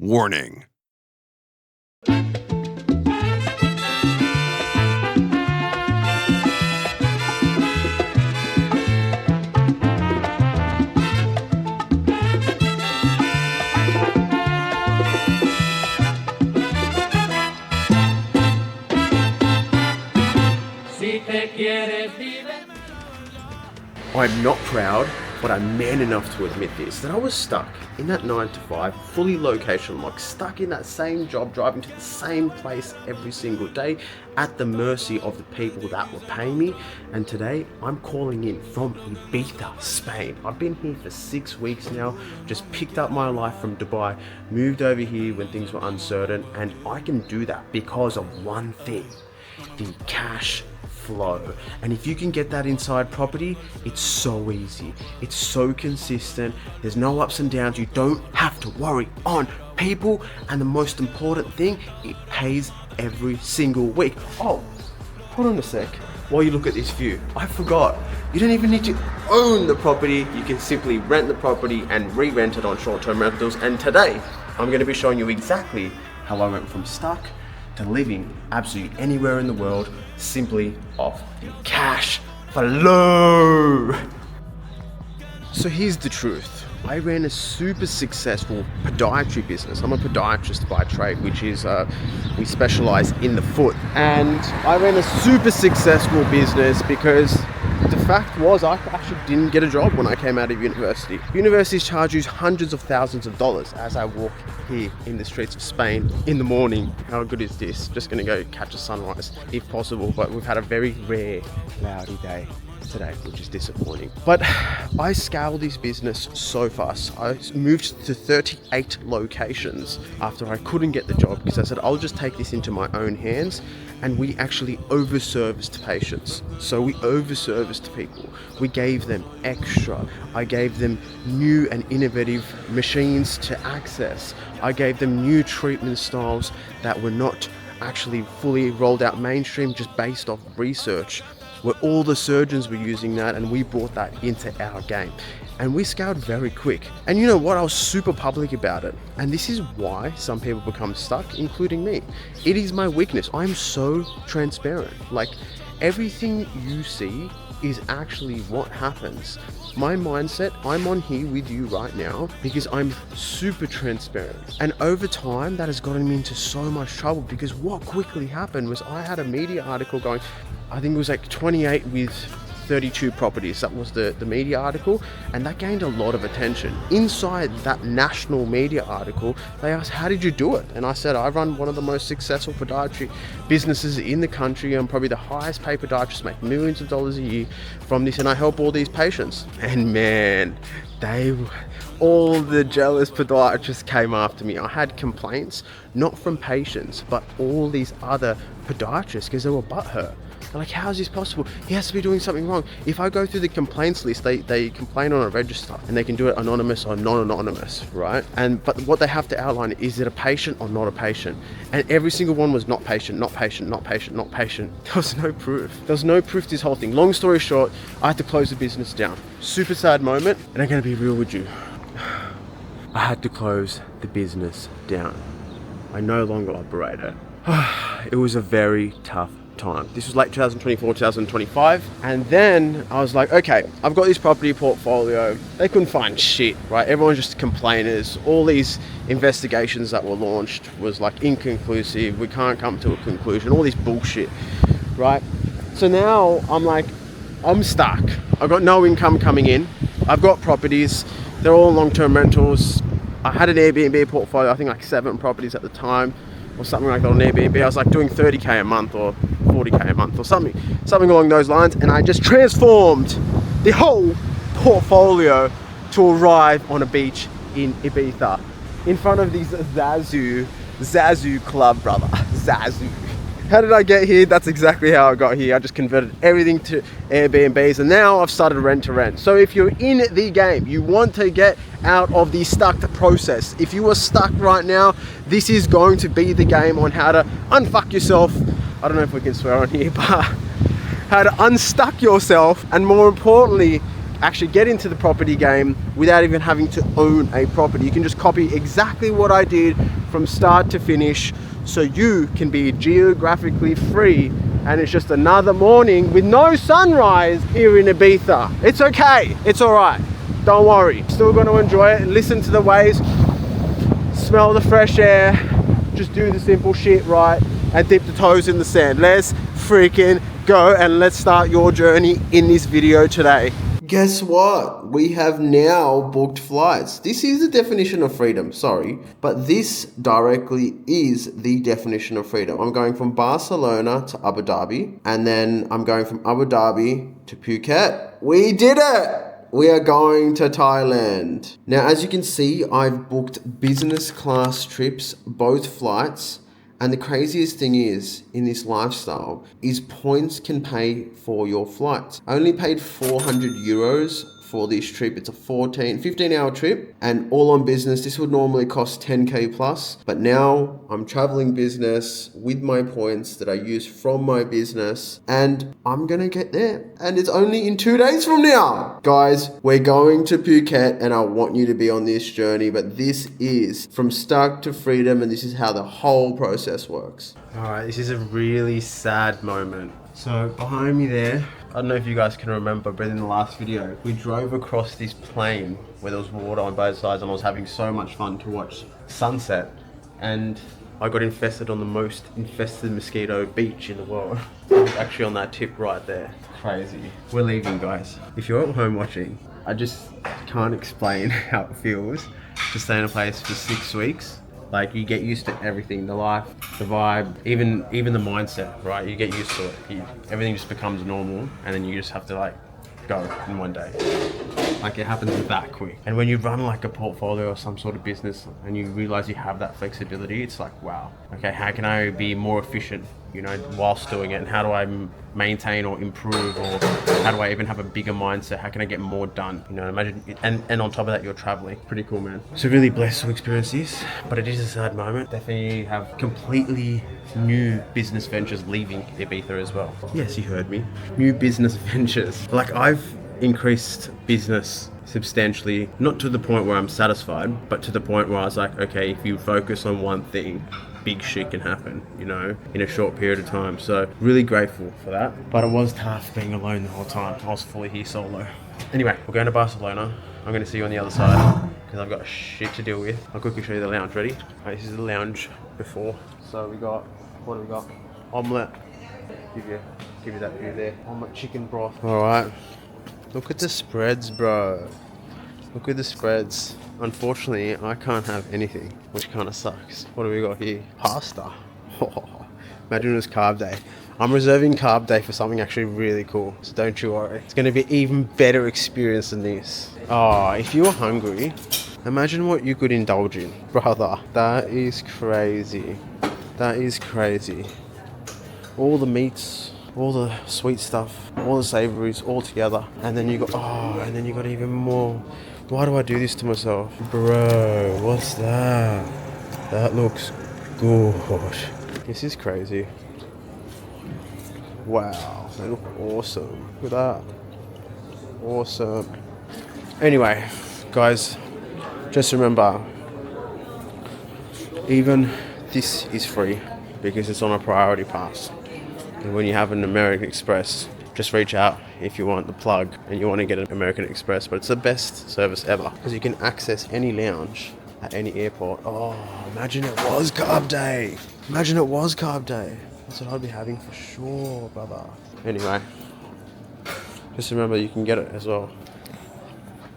Warning. I'm not proud, but I'm man enough to admit this, that I was stuck in that 9 to 5, fully location locked, stuck in that same job, driving to the same place every single day, at the mercy of the people that were paying me. And today, I'm calling in from Ibiza, Spain. I've been here for 6 weeks now, just picked up my life from Dubai, moved over here when things were uncertain, and I can do that because of one thing: the cash flow. And if you can get that inside property, it's so easy, it's so consistent, there's no ups and downs, you don't have to worry on people, and the most important thing, it pays every single week. Oh, hold on a sec, while you look at this view, I forgot, you don't even need to own the property, you can simply rent the property and re-rent it on short-term rentals. And today I'm going to be showing you exactly how I went from stuck to living absolutely anywhere in the world simply off the cash flow. So here's the truth. I ran a super successful podiatry business. I'm a podiatrist by trade, which is, we specialize in the foot. And I ran a super successful business because the fact was I actually didn't get a job when I came out of university. Universities charge you hundreds of thousands of dollars as I walk here in the streets of Spain in the morning. How good is this? Just gonna go catch a sunrise if possible, but we've had a very rare, cloudy day today, which is disappointing. But I scaled this business so fast. I moved to 38 locations after I couldn't get the job because I said I'll just take this into my own hands. And we actually over-serviced patients. So we over-serviced people. We gave them extra. I gave them new and innovative machines to access. I gave them new treatment styles that were not actually fully rolled out mainstream, just based off research, where all the surgeons were using that, and we brought that into our game. And we scaled very quick. And you know what? I was super public about it. And this is why some people become stuck, including me. It is my weakness. I'm so transparent. Like, everything you see is actually what happens. My mindset, I'm on here with you right now because I'm super transparent. And over time, that has gotten me into so much trouble because what quickly happened was I had a media article going, I think it was like 28 with 32 properties. That was the media article, and that gained a lot of attention. Inside that national media article, they asked, how did you do it? And I said, I run one of the most successful podiatry businesses in the country. I'm probably the highest paid podiatrist, make millions of dollars a year from this, and I help all these patients. And man, all the jealous podiatrists came after me. I had complaints, not from patients, but all these other podiatrists, because they were butthurt. They're like, how is this possible? He has to be doing something wrong. If I go through the complaints list, they complain on a register, and they can do it anonymous or non-anonymous, right? But what they have to outline, is it a patient or not a patient? And every single one was not patient, not patient, not patient, not patient. There was no proof. There was no proof to this whole thing. Long story short, I had to close the business down. Super sad moment, and I'm gonna be real with you. I had to close the business down. I no longer operate it. It was a very tough time. This was late 2024, 2025. And then I was like, okay, I've got this property portfolio. They couldn't find shit, right? Everyone's just complainers. All these investigations that were launched was like inconclusive. We can't come to a conclusion. All this bullshit, right? So now I'm like, I'm stuck. I've got no income coming in. I've got properties. They're all long-term rentals. I had an Airbnb portfolio, I think like 7 properties at the time, or something like that on Airbnb. I was like doing 30K a month or 40K a month or something along those lines. And I just transformed the whole portfolio to arrive on a beach in Ibiza in front of these Zazu club, brother. Zazu. How did I get here? That's exactly how I got here. I just converted everything to Airbnbs, and now I've started rent to rent. So if you're in the game, you want to get out of the stuck process. If you are stuck right now, this is going to be the game on how to unfuck yourself. I don't know if we can swear on here, but how to unstuck yourself, and more importantly, actually get into the property game without even having to own a property. You can just copy exactly what I did from start to finish, so you can be geographically free. And it's just another morning with no sunrise here in Ibiza. It's okay, it's all right, don't worry. Still gonna enjoy it and listen to the waves, smell the fresh air, just do the simple shit right, and dip the toes in the sand. Let's freaking go, and let's start your journey in this video today. Guess what? We have now booked flights. This is the definition of freedom, sorry, but this directly is the definition of freedom. I'm going from Barcelona to Abu Dhabi, and then I'm going from Abu Dhabi to Phuket. We did it! We are going to Thailand. Now, as you can see, I've booked business class trips, both flights. And the craziest thing is, in this lifestyle, is points can pay for your flights. I only paid 400 euros for this trip. It's a 15 hour trip, and all on business. This would normally cost 10K plus, but now I'm traveling business with my points that I use from my business, and I'm gonna get there. And it's only in 2 days from now. Guys, we're going to Phuket, and I want you to be on this journey, but this is from start to freedom, and this is how the whole process works. All right, this is a really sad moment. So behind me there, I don't know if you guys can remember, but in the last video, we drove across this plain where there was water on both sides, and I was having so much fun to watch sunset, and I got infested on the most infested mosquito beach in the world. It was actually on that tip right there. Crazy. We're leaving, guys. If you're at home watching, I just can't explain how it feels to stay in a place for 6 weeks. Like, you get used to everything, the life, the vibe, even the mindset, right? You get used to it. Everything just becomes normal, and then you just have to like go in one day. Like, it happens that quick. And when you run like a portfolio or some sort of business and you realize you have that flexibility, it's like, wow, okay, how can I be more efficient, you know, whilst doing it? And how do I maintain or improve, or how do I even have a bigger mindset? How can I get more done? You know, imagine, and on top of that, you're traveling. Pretty cool, man. So really blessed to experience this, but it is a sad moment. Definitely have completely new business ventures leaving Ibiza as well. Yes, you heard me. New business ventures. Like, I've increased business substantially, not to the point where I'm satisfied, but to the point where I was like, okay, if you focus on one thing, big shit can happen, you know, in a short period of time. So really grateful for that. But it was tough being alone the whole time. I was fully here solo. Anyway, we're going to Barcelona. I'm going to see you on the other side because I've got shit to deal with. I'll quickly show you the lounge. Ready? Right, this is the lounge before. So what do we got? Omelette. Give you that view there. Omelette, chicken broth. All right. Look at the spreads, bro. Look at the spreads. Unfortunately, I can't have anything, which kind of sucks. What do we got here? Pasta. Oh, imagine it was carb day. I'm reserving carb day for something actually really cool, so don't you worry. It's going to be an even better experience than this. Oh, if you were hungry, imagine what you could indulge in. Brother, that is crazy. That is crazy. All the meats, all the sweet stuff, all the savories all together, and then you got even more. Why do I do this to myself? Bro, what's that? That looks good. This is crazy. Wow, they look awesome. Look at that. Awesome. Anyway, guys, just remember, even this is free because it's on a priority pass. And when you have an American Express, just reach out if you want the plug and you want to get an American Express. But it's the best service ever because you can access any lounge at any airport. Oh, imagine it was carb day. Imagine it was carb day. That's what I'd be having for sure, brother. Anyway, just remember you can get it as well.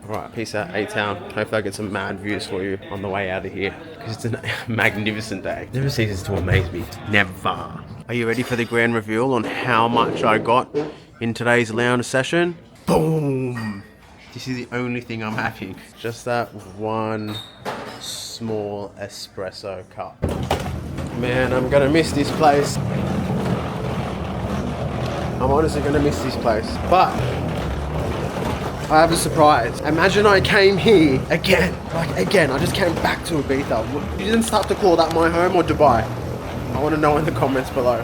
Alright, peace out, A-Town. Hopefully I get some mad views for you on the way out of here because it's a magnificent day. Never ceases to amaze me. Never. Are you ready for the grand reveal on how much I got in today's lounge session? Boom! This is the only thing I'm having. Just that one small espresso cup. Man, I'm gonna miss this place. I'm honestly gonna miss this place. But I have a surprise. Imagine I came here again. I just came back to Ibiza. You didn't start to call that my home or Dubai? I want to know in the comments below.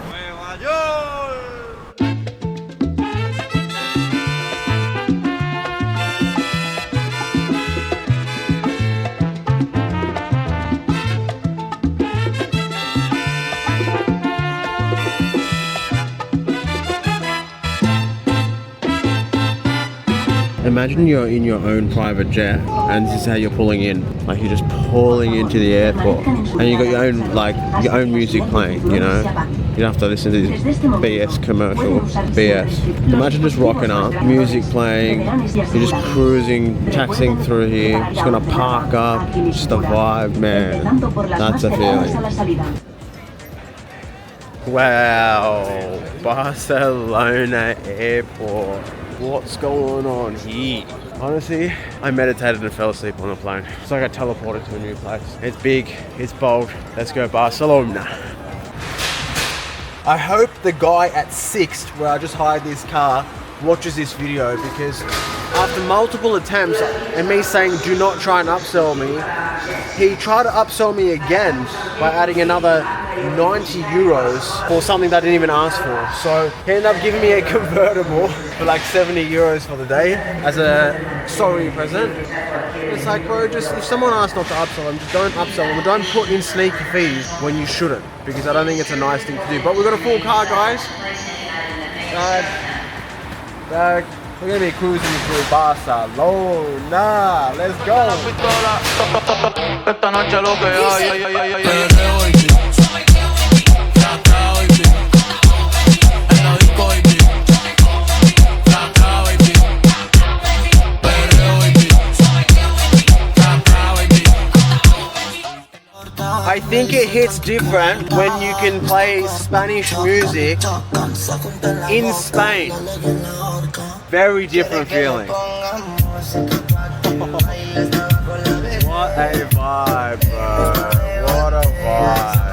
Imagine you're in your own private jet and this is how you're pulling in. Like you're just pulling into the airport and you got your own music playing, you know? You don't have to listen to this BS commercial BS. Imagine just rocking up, music playing, you're just cruising, taxiing through here, just gonna park up, just a vibe, man. That's a feeling. Wow, Barcelona airport. What's going on here? Honestly, I meditated and fell asleep on the plane. It's like I teleported to a new place. It's big, it's bold. Let's go Barcelona. I hope the guy at Sixt, where I just hired this car, watches this video, because after multiple attempts and me saying do not try and upsell me, he tried to upsell me again by adding another 90 euros for something that I didn't even ask for. So he ended up giving me a convertible for like 70 euros for the day as a sorry present. It's like, bro, just if someone asks not to upsell them, just don't upsell them. Don't put in sneaky fees when you shouldn't, because I don't think it's a nice thing to do. But we've got a full car, guys. We're gonna be cruising through Barcelona. Let's go. I think it hits different when you can play Spanish music in Spain. Very different feeling. What a vibe, bro. What a vibe.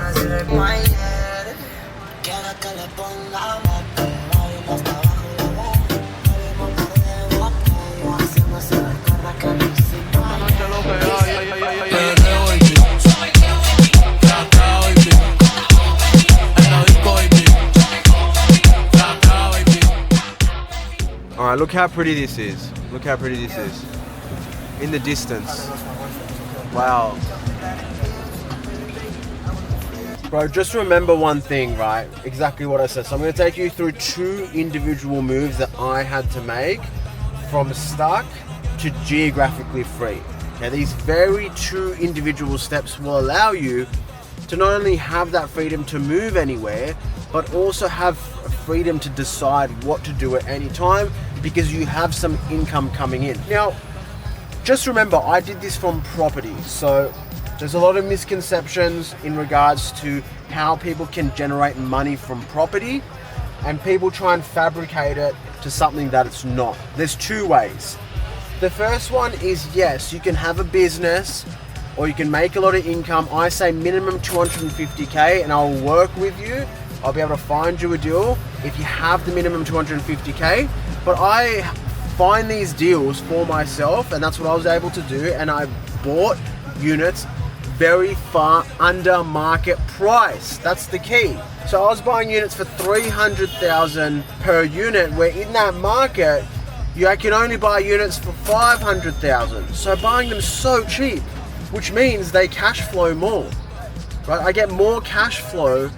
Alright, look how pretty this is. Look how pretty this is. In the distance. Wow. Bro, just remember one thing, right? Exactly what I said. So I'm going to take you through 2 individual moves that I had to make from stuck to geographically free. Okay, these very 2 individual steps will allow you to not only have that freedom to move anywhere, but also have freedom to decide what to do at any time, because you have some income coming in. Now, just remember, I did this from property, so there's a lot of misconceptions in regards to how people can generate money from property, and people try and fabricate it to something that it's not. There's 2 ways. The first one is, yes, you can have a business or you can make a lot of income. I say minimum 250k and I'll work with you. I'll be able to find you a deal if you have the minimum 250k. But I find these deals for myself, and that's what I was able to do. And I bought units very far under market price. That's the key. So I was buying units for 300,000 per unit, where in that market, you can only buy units for 500,000. So buying them so cheap, which means they cash flow more, right? I get more cash flow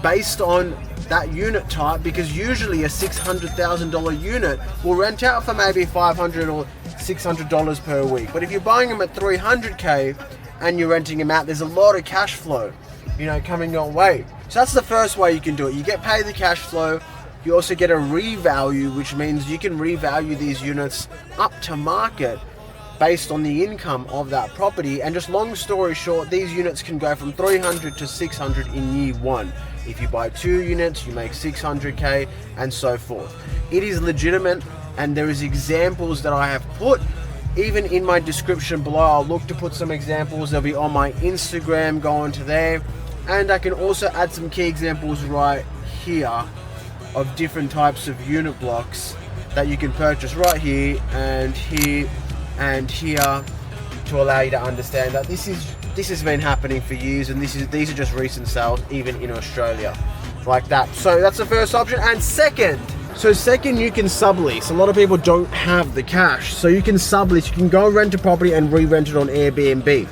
based on that unit type, because usually a $600,000 unit will rent out for maybe $500 or $600 per week. But if you're buying them at 300k and you're renting them out, there's a lot of cash flow, you know, coming your way. So that's the first way you can do it. You get paid the cash flow. You also get a revalue, which means you can revalue these units up to market based on the income of that property. And just long story short, these units can go from 300 to 600 in year 1. If you buy 2 units, you make 600k and so forth. It is legitimate, and there is examples that I have put even in my description below. I'll look to put some examples. They'll be on my Instagram, go on to there. And I can also add some key examples right here of different types of unit blocks that you can purchase right here and here and here, to allow you to understand that this has been happening for years, and these are just recent sales even in Australia, like that. So that's the first option. And second, you can sublease. A lot of people don't have the cash, so you can sublease. You can go rent a property and re-rent it on Airbnb.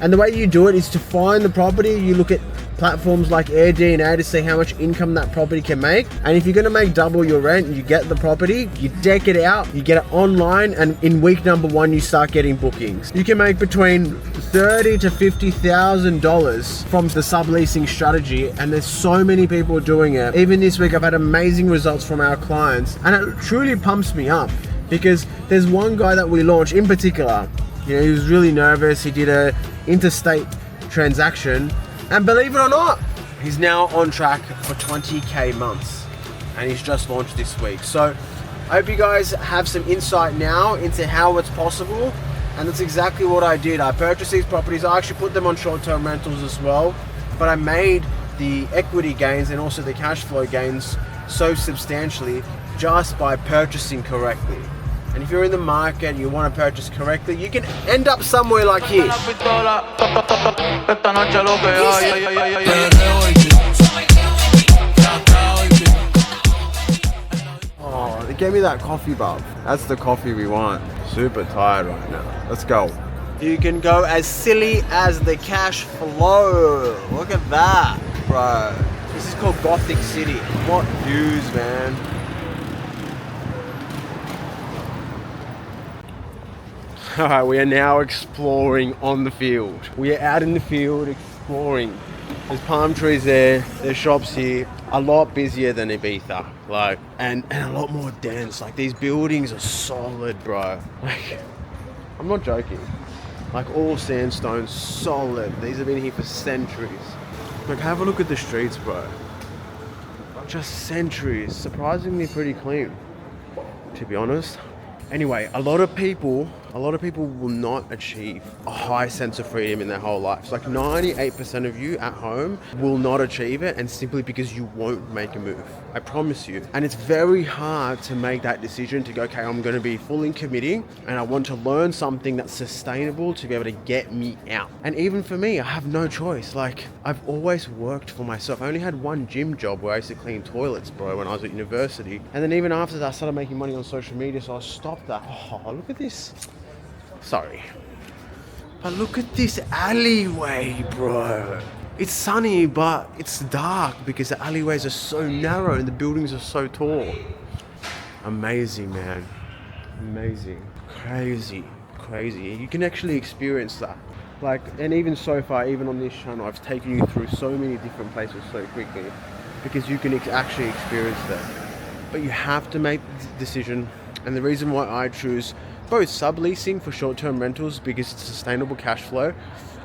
And the way you do it is to find the property. You look at platforms like Airbnb to see how much income that property can make. And if you're gonna make double your rent, you get the property, you deck it out, you get it online, and in week number 1, you start getting bookings. You can make between $30,000 to $50,000 from the subleasing strategy, and there's so many people doing it. Even this week, I've had amazing results from our clients, and it truly pumps me up because there's one guy that we launched in particular. You know, he was really nervous. He did a interstate transaction, and believe it or not, he's now on track for 20K months, and he's just launched this week. So I hope you guys have some insight now into how it's possible, and that's exactly what I did. I purchased these properties. I actually put them on short-term rentals as well, but I made the equity gains and also the cash flow gains so substantially just by purchasing correctly. And if you're in the market and you want to purchase correctly, you can end up somewhere like here. Oh, they gave me that coffee bulb. That's the coffee we want. Super tired right now. Let's go. You can go as silly as the cash flow. Look at that, bro. This is called Gothic City. What views, man. Alright, we are now exploring on the field. We are out in the field exploring. There's palm trees there, there's shops here. A lot busier than Ibiza, like, and a lot more dense. Like, these buildings are solid, bro. Like, I'm not joking. Like, all sandstone, solid. These have been here for centuries. Like, have a look at the streets, bro. Just centuries. Surprisingly pretty clean, to be honest. Anyway, a lot of people will not achieve a high sense of freedom in their whole lives. Like 98% of you at home will not achieve it, and simply because you won't make a move. I promise you. And it's very hard to make that decision to go, okay, I'm going to be fully committing and I want to learn something that's sustainable to be able to get me out. And even for me, I have no choice. Like, I've always worked for myself. I only had one gym job where I used to clean toilets, bro, when I was at university. And then even after that, I started making money on social media, so I stopped that. Oh, look at this. Sorry. But look at this alleyway, bro. It's sunny, but it's dark because the alleyways are so narrow and the buildings are so tall. Amazing, man. Amazing. Crazy. You can actually experience that. Like, and even so far, even on this channel, I've taken you through so many different places so quickly because you can actually experience that. But you have to make the decision. And the reason why I choose both subleasing for short-term rentals because it's sustainable cash flow,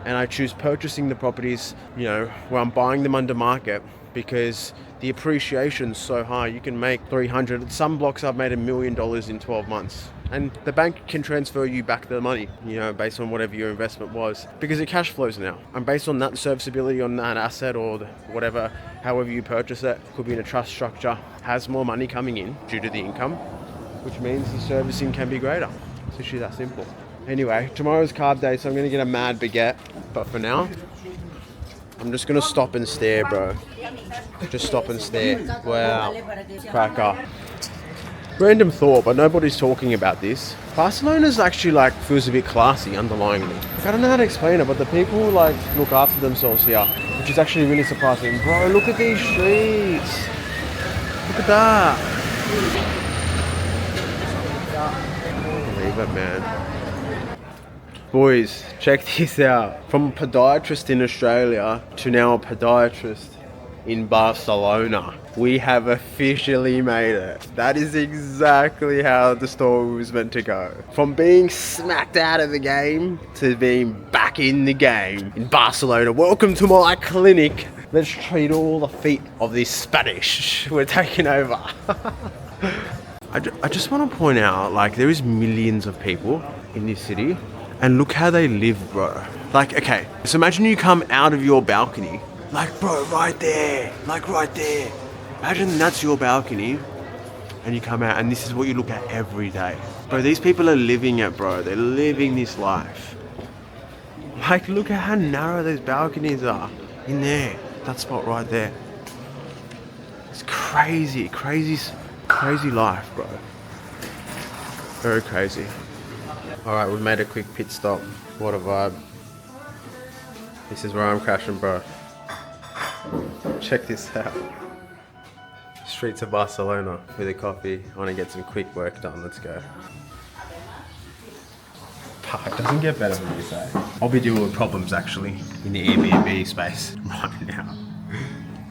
and I choose purchasing the properties, you know, where I'm buying them under market because the appreciation's so high. You can make 300. Some blocks I've made $1 million in 12 months. And the bank can transfer you back the money, you know, based on whatever your investment was, because it cash flows now. And based on that serviceability on that asset or whatever, however you purchase it, could be in a trust structure, has more money coming in due to the income, which means the servicing can be greater. It's actually that simple. Anyway, tomorrow's carb day, so I'm gonna get a mad baguette. But for now, I'm just gonna stop and stare, bro. Just stop and stare. Wow. Cracker. Random thought, but nobody's talking about this. Barcelona's actually like feels a bit classy underlyingly. I don't know how to explain it, but the people like look after themselves here, which is actually really surprising. Bro, look at these streets. Look at that. Believe it, man. Boys, check this out. From a podiatrist in Australia to now a podiatrist in Barcelona. We have officially made it. That is exactly how the story was meant to go. From being smacked out of the game to being back in the game in Barcelona. Welcome to my clinic. Let's treat all the feet of this Spanish. We're taking over. I just want to point out, like, there is millions of people in this city, and look how they live, bro. Like, okay, so imagine you come out of your balcony, like, bro, right there, like right there. Imagine that's your balcony, and you come out, and this is what you look at every day. Bro, these people are living it, bro. They're living this life. Like, look at how narrow those balconies are in there. That spot right there. It's crazy, crazy life, bro. Very crazy. All right, we've made a quick pit stop. What a vibe. This is where I'm crashing, bro. Check this out. Streets of Barcelona with a coffee. I want to get some quick work done. Let's go. It doesn't get better than you say. I'll be dealing with problems actually in the Airbnb space right now.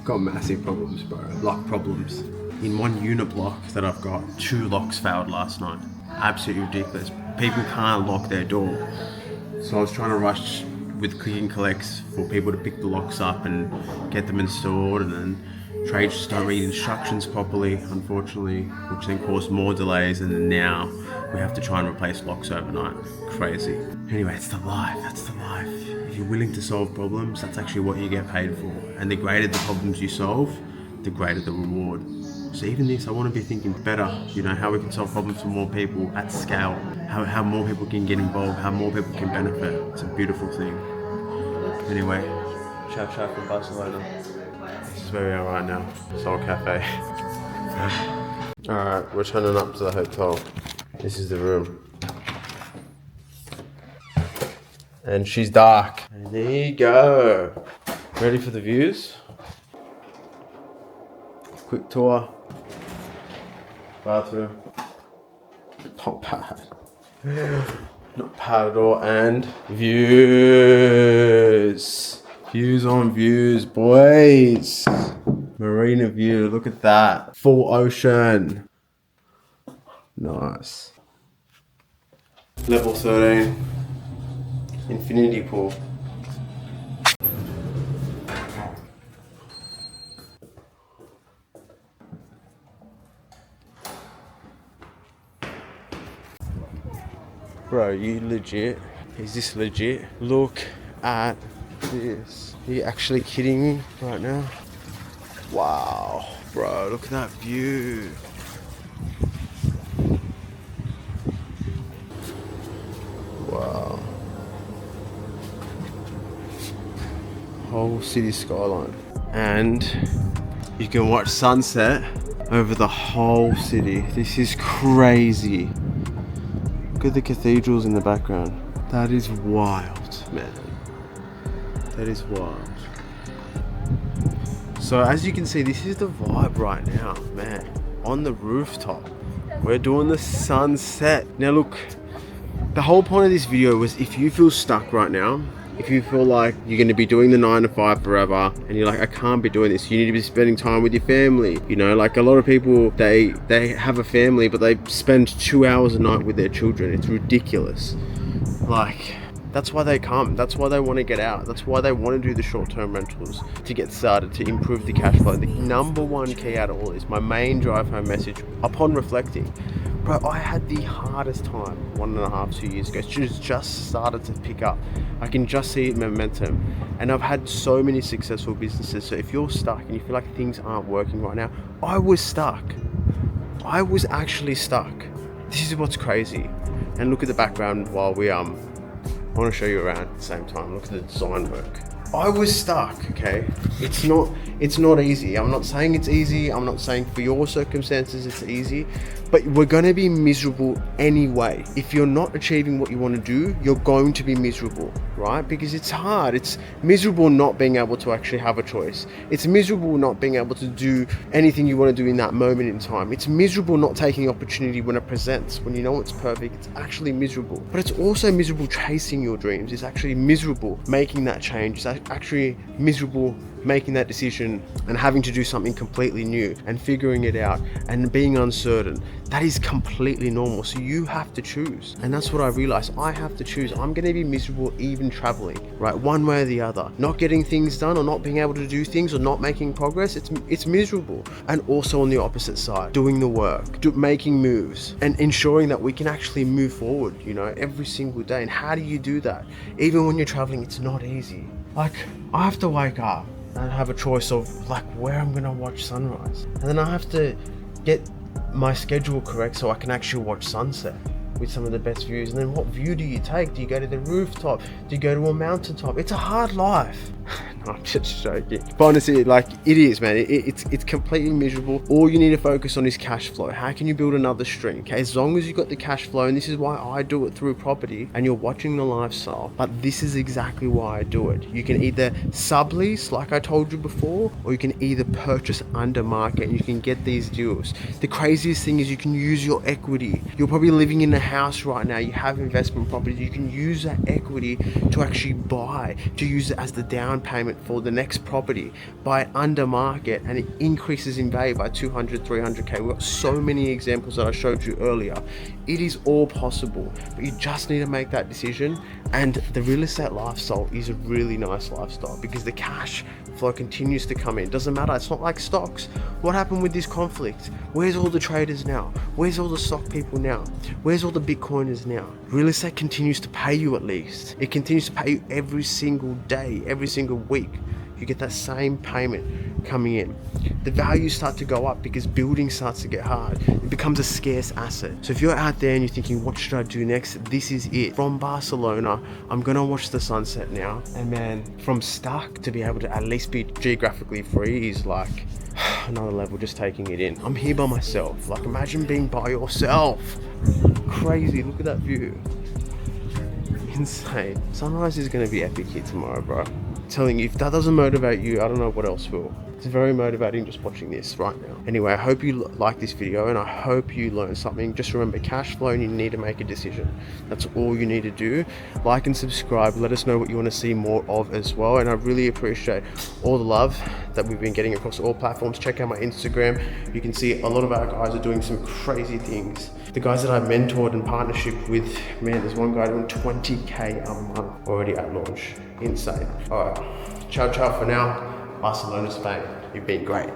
Got massive problems, bro. Lock problems. In one unit block that I've got, 2 locks failed last night. Absolutely ridiculous. People can't lock their door. So I was trying to rush with click and collects for people to pick the locks up and get them installed, and then trades just don't read instructions properly, unfortunately, which then caused more delays, and then now we have to try and replace locks overnight. Crazy. Anyway, it's the life, that's the life. If you're willing to solve problems, that's actually what you get paid for. And the greater the problems you solve, the greater the reward. So even this, I want to be thinking better, you know, how we can solve problems for more people at scale, how more people can get involved, how more people can benefit. It's a beautiful thing. Anyway, ciao ciao from Barcelona. This is where we are right now, Soul Cafe. Alright, we're turning up to the hotel. This is the room. And she's dark. And there you go. Ready for the views? Quick tour. Bathroom. Not bad. Not bad at all. And views. Views on views, boys. Marina view. Look at that. Full ocean. Nice. Level 13. Infinity pool. Bro, you legit? Is this legit? Look at this. Are you actually kidding me right now? Wow. Bro, look at that view. Wow. Whole city skyline. And you can watch sunset over the whole city. This is crazy. Look at the cathedrals in the background. That is wild, man. That is wild. So as you can see, this is the vibe right now, man. On the rooftop. We're doing the sunset. Now look, the whole point of this video was if you feel stuck right now, if you feel like you're going to be doing the 9 to 5 forever and you're like, I can't be doing this, you need to be spending time with your family. You know, like a lot of people, they have a family, but they spend 2 hours a night with their children. It's ridiculous. Like, that's why they come. That's why they want to get out. That's why they want to do the short-term rentals, to get started, to improve the cash flow. The number one key out of all this, my main drive home message upon reflecting, bro, I had the hardest time 1.5 to 2 years ago. It's just started to pick up. I can just see momentum. And I've had so many successful businesses. So if you're stuck and you feel like things aren't working right now, I was stuck. I was actually stuck. This is what's crazy. And look at the background while we I want to show you around at the same time. Look at the design work. I was stuck, okay? It's not easy. I'm not saying it's easy. I'm not saying for your circumstances it's easy, but we're going to be miserable anyway. If you're not achieving what you want to do, you're going to be miserable, right? Because it's hard. It's miserable not being able to actually have a choice. It's miserable not being able to do anything you want to do in that moment in time. It's miserable not taking opportunity when it presents, when you know it's perfect. It's actually miserable. But it's also miserable chasing your dreams. It's actually miserable making that change. It's actually miserable making that decision and having to do something completely new and figuring it out and being uncertain. That is completely normal. So you have to choose. And that's what I realized. I have to choose. I'm going to be miserable even traveling, right? One way or the other. Not getting things done or not being able to do things or not making progress. It's miserable. And also on the opposite side, doing the work, making moves and ensuring that we can actually move forward, you know, every single day. And how do you do that? Even when you're traveling, it's not easy. Like, I have to wake up and have a choice of like where I'm gonna watch sunrise, and then I have to get my schedule correct so I can actually watch sunset with some of the best views. And then what view do you take? Do you go to the rooftop? Do you go to a mountaintop? It's a hard life. No, I'm just joking. But honestly, like, it is, man. It's completely miserable. All you need to focus on is cash flow. How can you build another stream? Okay, as long as you got the cash flow, and this is why I do it through property, and you're watching the lifestyle. But this is exactly why I do it. You can either sublease, like I told you before, or you can either purchase under market, and you can get these deals. The craziest thing is you can use your equity. You're probably living in a house right now. You have investment property. You can use that equity to actually buy, to use it as the down payment for the next property, buy it under market, and it increases in value by 200, 300k. We've got so many examples that I showed you earlier. It is all possible, but you just need to make that decision. And the real estate lifestyle is a really nice lifestyle because the cash flow continues to come in. Doesn't matter, it's not like stocks. What happened with this conflict? Where's all the traders now? Where's all the stock people now? Where's all the Bitcoiners now? Real estate continues to pay you, at least. It continues to pay you every single day, every single week. You get that same payment coming in. The values start to go up because building starts to get hard. It becomes a scarce asset. So if you're out there and you're thinking, what should I do next? This is it. From Barcelona, I'm gonna watch the sunset now. And man, from stuck to be able to at least be geographically free is like another level, just taking it in. I'm here by myself. Like, imagine being by yourself. Crazy, look at that view. Insane. Sunrise is gonna be epic here tomorrow, bro. Telling you, if that doesn't motivate you, I don't know what else will. It's very motivating just watching this right now. Anyway, I hope you like this video and I hope you learned something. Just remember, cash flow, and you need to make a decision. That's all you need to do. Like and subscribe. Let us know what you want to see more of as well. And I really appreciate all the love that we've been getting across all platforms. Check out my Instagram. You can see a lot of our guys are doing some crazy things. The guys that I mentored in partnership with, man, there's one guy doing 20k a month already at launch. Insane. All right, ciao for now. Barcelona, Spain. You've been great.